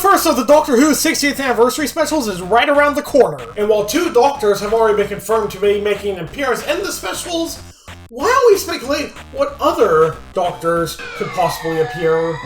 first of the Doctor Who 60th anniversary specials is right around the corner. And while 2 Doctors have already been confirmed to be making an appearance in the specials, why don't we speculate what other Doctors could possibly appear?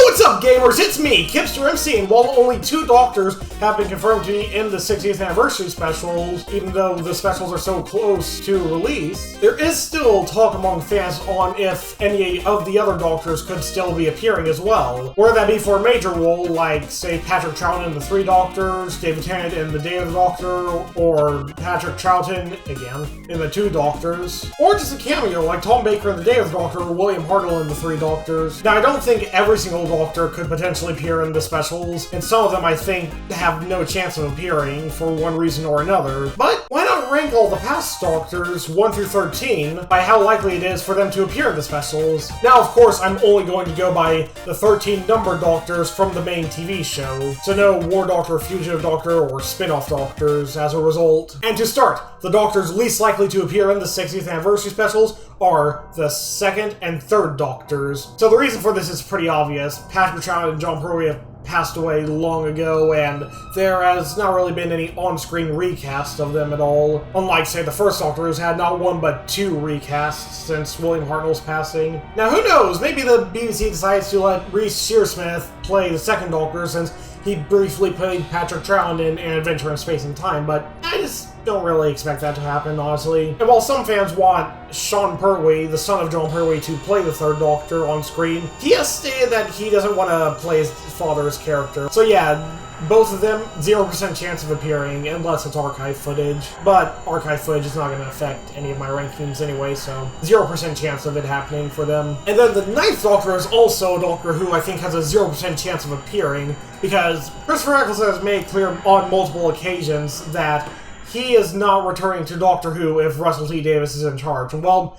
What's up, gamers? It's me, KipsterMc, and while only 2 Doctors have been confirmed to be in the 60th anniversary specials, even though the specials are so close to release, there is still talk among fans on if any of the other Doctors could still be appearing as well. Whether that be for a major role, like, say, Patrick Troughton in the 3 Doctors, David Tennant in the Day of the Doctor, or Patrick Troughton, again, in the 2 Doctors, or just a cameo like Tom Baker in the Day of the Doctor or William Hartnell in the 3 Doctors. Now, I don't think every single Doctor could potentially appear in the specials, and some of them I think have no chance of appearing for one reason or another. But why not rank all the past Doctors, 1 through 13, by how likely it is for them to appear in the specials? Now, of course, I'm only going to go by the 13 numbered Doctors from the main TV show, so no War Doctor, Fugitive Doctor, or spin-off Doctors as a result. And to start, the Doctors least likely to appear in the 60th anniversary specials are the 2nd and 3rd Doctors. So the reason for this is pretty obvious. Patrick Troughton and John Pertwee have passed away long ago, and there has not really been any on-screen recast of them at all. Unlike, say, the 1st Doctor, who's had not 1 but 2 recasts since William Hartnell's passing. Now, who knows? Maybe the BBC decides to let Reece Shearsmith play the 2nd Doctor, since he briefly played Patrick Troughton in An Adventure in Space and Time, but I just don't really expect that to happen, honestly. And while some fans want Sean Pertwee, the son of John Pertwee, to play the 3rd Doctor on screen, he has stated that he doesn't want to play his father's character. So yeah, both of them, 0% chance of appearing, unless it's archive footage. But archive footage is not going to affect any of my rankings anyway, so 0% chance of it happening for them. And then the 9th Doctor is also a Doctor who I think has a 0% chance of appearing, because Christopher Eccleston has made clear on multiple occasions that he is not returning to Doctor Who if Russell T Davies is in charge. And well,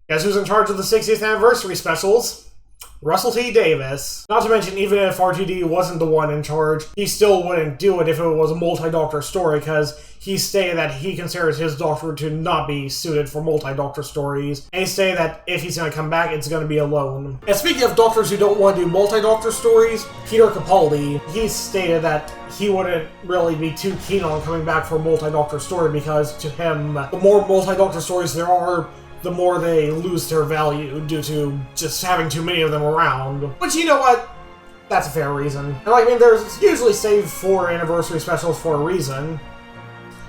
guess who's in charge of the 60th anniversary specials? Russell T Davies. Not to mention, even if RTD wasn't the one in charge, he still wouldn't do it if it was a multi-Doctor story, because he stated that he considers his Doctor to not be suited for multi-Doctor stories, and he stated that if he's going to come back, it's going to be alone. And speaking of Doctors who don't want to do multi-Doctor stories, Peter Capaldi, he stated that he wouldn't really be too keen on coming back for a multi-Doctor story, because to him, the more multi-Doctor stories there are, the more they lose their value due to just having too many of them around. But you know what? That's a fair reason. And I mean, there's usually saved for anniversary specials for a reason.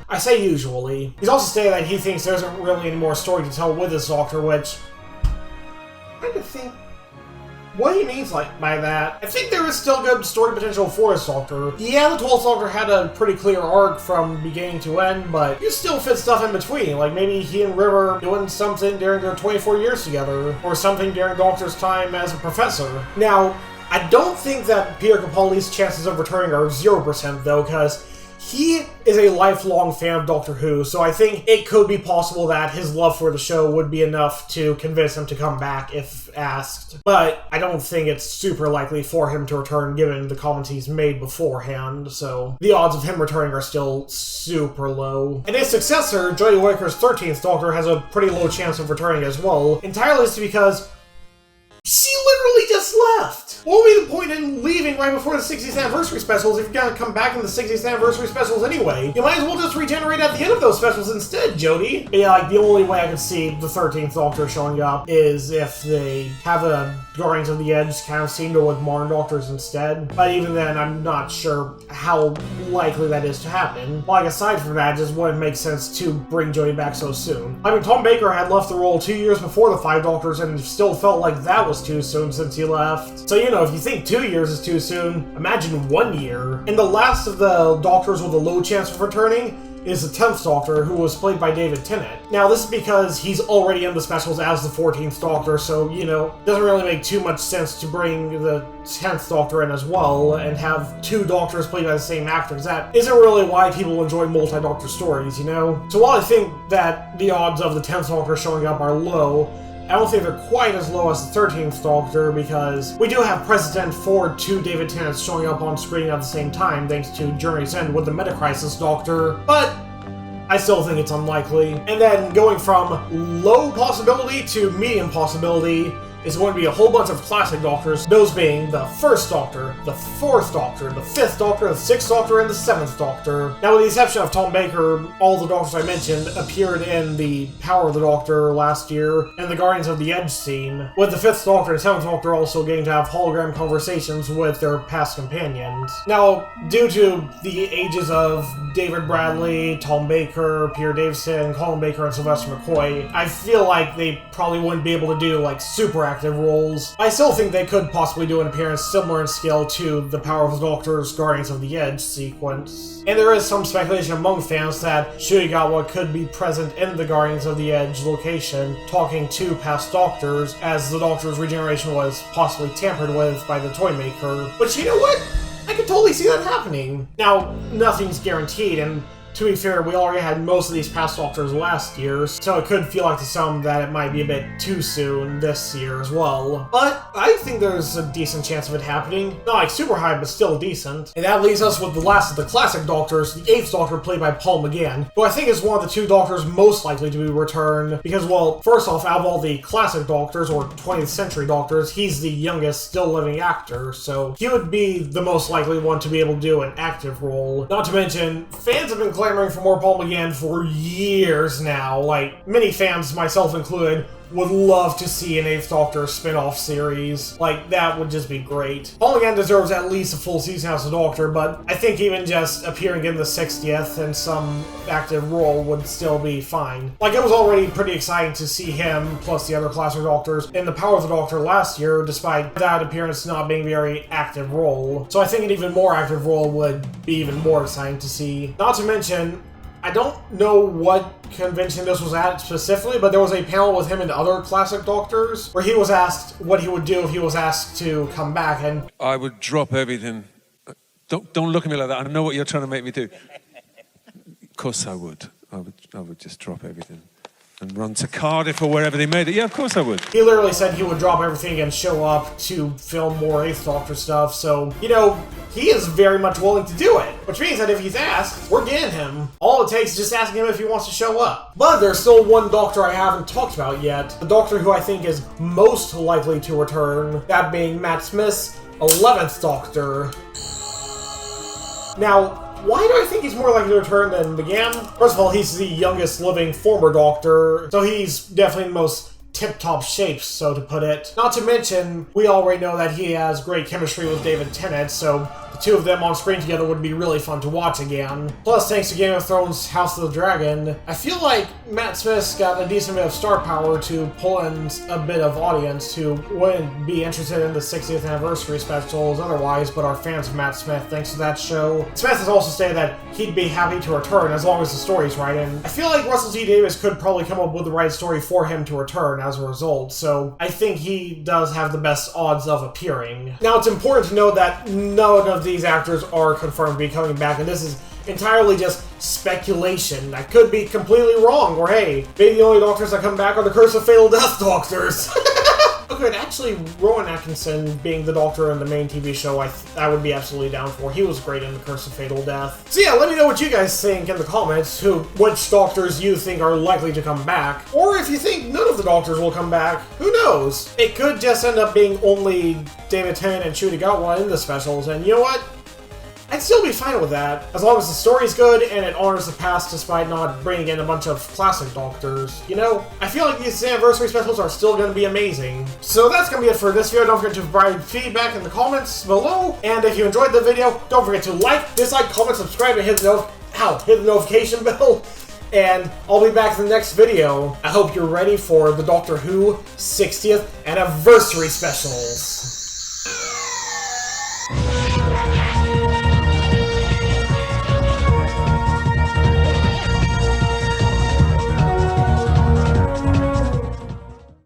I say usually. He's also stated that he thinks there isn't really any more story to tell with this Doctor, which I kind of think what he means by that. I think there is still good story potential for this Doctor. Yeah, the 12th Doctor had a pretty clear arc from beginning to end, but you still fit stuff in between. Like maybe he and River doing something during their 24 years together, or something during Doctor's time as a professor. Now, I don't think that Peter Capaldi's chances of returning are 0% though, because he is a lifelong fan of Doctor Who, so I think it could be possible that his love for the show would be enough to convince him to come back if asked. But I don't think it's super likely for him to return given the comments he's made beforehand, so the odds of him returning are still super low. And his successor, Jodie Whittaker's 13th Doctor, has a pretty low chance of returning as well, entirely because she literally just left! What would be the point in leaving right before the 60th anniversary specials if you're gonna come back in the 60th anniversary specials anyway? You might as well just regenerate at the end of those specials instead, Jodie! Yeah, like, the only way I could see the 13th Doctor showing up is if they have a Guardians of the Edge kind of scene with modern Doctors instead. But even then, I'm not sure how likely that is to happen. Like, aside from that, it just wouldn't make sense to bring Jodie back so soon. I mean, Tom Baker had left the role 2 years before the 5 Doctors and still felt like that was too soon since he left. So, you know, if you think 2 years is too soon, imagine 1 year. And the last of the Doctors with a low chance of returning is the 10th Doctor, who was played by David Tennant. Now, this is because he's already in the specials as the 14th Doctor, so, you know, it doesn't really make too much sense to bring the 10th Doctor in as well, and have 2 Doctors played by the same actors. That isn't really why people enjoy multi-Doctor stories, you know? So while I think that the odds of the 10th Doctor showing up are low, I don't think they're quite as low as the 13th Doctor, because we do have precedent for 2 David Tennants showing up on screen at the same time, thanks to Journey's End with the Metacrisis Doctor, but I still think it's unlikely. And then going from low possibility to medium possibility is going to be a whole bunch of classic Doctors, those being the 1st Doctor, the 4th Doctor, the 5th Doctor, the 6th Doctor, and the 7th Doctor. Now, with the exception of Tom Baker, all the Doctors I mentioned appeared in the Power of the Doctor last year and the Guardians of the Edge scene, with the 5th Doctor and 7th Doctor also getting to have hologram conversations with their past companions. Now, due to the ages of David Bradley, Tom Baker, Peter Davison, Colin Baker, and Sylvester McCoy, I feel like they probably wouldn't be able to do, like, super active roles. I still think they could possibly do an appearance similar in scale to the Power of the Doctor's Guardians of the Edge sequence. And there is some speculation among fans that Shuigawa could be present in the Guardians of the Edge location, talking to past Doctors, as the Doctor's regeneration was possibly tampered with by the toy maker. But you know what? I could totally see that happening. Now, nothing's guaranteed, and to be fair, we already had most of these past Doctors last year, so it could feel like to some that it might be a bit too soon this year as well. But I think there's a decent chance of it happening. Not like super high, but still decent. And that leaves us with the last of the classic Doctors, the 8th Doctor played by Paul McGann, who I think is one of the 2 Doctors most likely to be returned, because, well, first off, out of all the classic Doctors, or 20th century Doctors, he's the youngest still living actor, so he would be the most likely one to be able to do an active role. Not to mention, fans have been clamoring for more Paul McGann for years now. Like, many fans, myself included, would love to see an 8th Doctor spin-off series. Like, that would just be great. Paul McGann deserves at least a full season as a Doctor, but I think even just appearing in the 60th in some active role would still be fine. Like, it was already pretty exciting to see him, plus the other classic Doctors, in the Power of the Doctor last year, despite that appearance not being a very active role. So I think an even more active role would be even more exciting to see. Not to mention, I don't know what convention this was at specifically, but there was a panel with him and other classic Doctors where he was asked what he would do if he was asked to come back, and I would drop everything. Don't look at me like that. I know what you're trying to make me do. Of course I would. I would just drop everything and run to Cardiff or wherever they made it. Yeah, of course I would. He literally said he would drop everything and show up to film more 8th Doctor stuff, so, you know, he is very much willing to do it. Which means that if he's asked, we're getting him. All it takes is just asking him if he wants to show up. But there's still one Doctor I haven't talked about yet. The Doctor who I think is most likely to return, that being Matt Smith's 11th Doctor. Now, why do I think he's more likely to return than McGann? First of all, he's the youngest living former Doctor, so he's definitely in the most tip-top shape, so to put it. Not to mention, we already know that he has great chemistry with David Tennant, so the 2 of them on screen together would be really fun to watch again. Plus, thanks to Game of Thrones House of the Dragon, I feel like Matt Smith's got a decent bit of star power to pull in a bit of audience who wouldn't be interested in the 60th anniversary specials otherwise, but are fans of Matt Smith thanks to that show. Smith has also stated that he'd be happy to return as long as the story's right, and I feel like Russell T Davies could probably come up with the right story for him to return as a result, so I think he does have the best odds of appearing. Now, it's important to note that none of these actors are confirmed to be coming back, and this is entirely just speculation. I could be completely wrong, or hey, maybe the only Doctors that come back are the Curse of Fatal Death Doctors. Okay, actually, Rowan Atkinson being the Doctor in the main TV show, I would be absolutely down for. He was great in The Curse of Fatal Death. So yeah, let me know what you guys think in the comments, which Doctors you think are likely to come back. Or if you think none of the Doctors will come back, who knows? It could just end up being only David Tennant and Shuigawa in the specials, and you know what? I'd still be fine with that, as long as the story's good and it honors the past despite not bringing in a bunch of classic Doctors. You know, I feel like these anniversary specials are still going to be amazing. So that's going to be it for this video. Don't forget to provide feedback in the comments below, and if you enjoyed the video, don't forget to like, dislike, comment, subscribe, and hit the notification bell. And I'll be back in the next video. I hope you're ready for the Doctor Who 60th anniversary specials.